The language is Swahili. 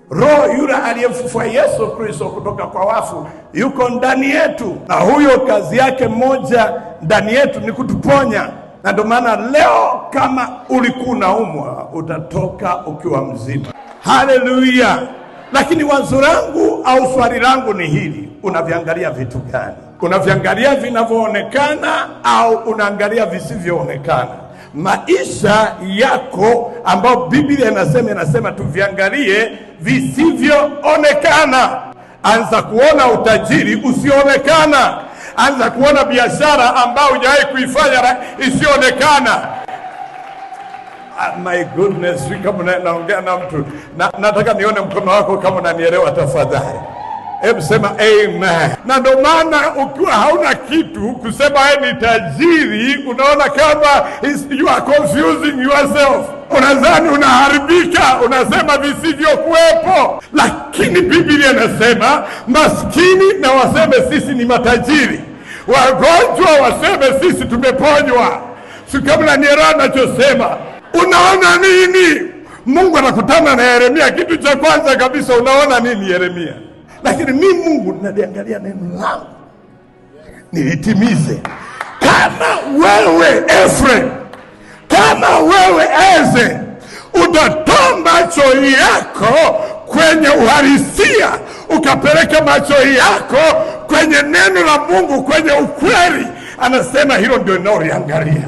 Roho yule aliyemfufua Yesu Kristo kutoka kwa wafu yuko ndani yetu, na huyo kazi yake moja ndani yetu ni kutuponya. Na ndio maana leo kama ulikuwa unaumwa utatoka ukiwa mzima. Haleluya. Lakini wazo langu au swali langu ni hili: unaviangalia vitu gani? Unaviangalia vinavyoonekana au unaangalia visivyoonekana? Maisha yako ambao Biblia inasema tuviangalie visivyoonekana. Anza kuona utajiri usioonekana. Anza kuona biashara ambayo hujawahi kuifanya isionekana. My goodness, kama naongea na mtu nataka nione mkono wako kama unanielewa tafadhali. Hebu sema amen. Na ndio maana ukiwa hauna kitu kusema wewe ni tajiri, unaona kama you are confusing yourself. Unadhani unaharibika, unasema visivyokuwepo. Lakini Biblia inasema maskini na waseme sisi ni matajiri, wagonjwa waseme sisi tumeponywa. Si kama nielewa ninachosema. Unaona nini? Mungu anakutana na Yeremia, kitu cha kwanza kabisa unaona nini Yeremia? Lakini mimi Mungu naliangalia neno langu nilitimize. Kama wewe Efraim, kama wewe Eze, utatoa macho yako kwenye uhalisia, ukapeleka macho yako kwenye neno la Mungu, kwenye ukweli, anasema hilo ndio ninaloangalia.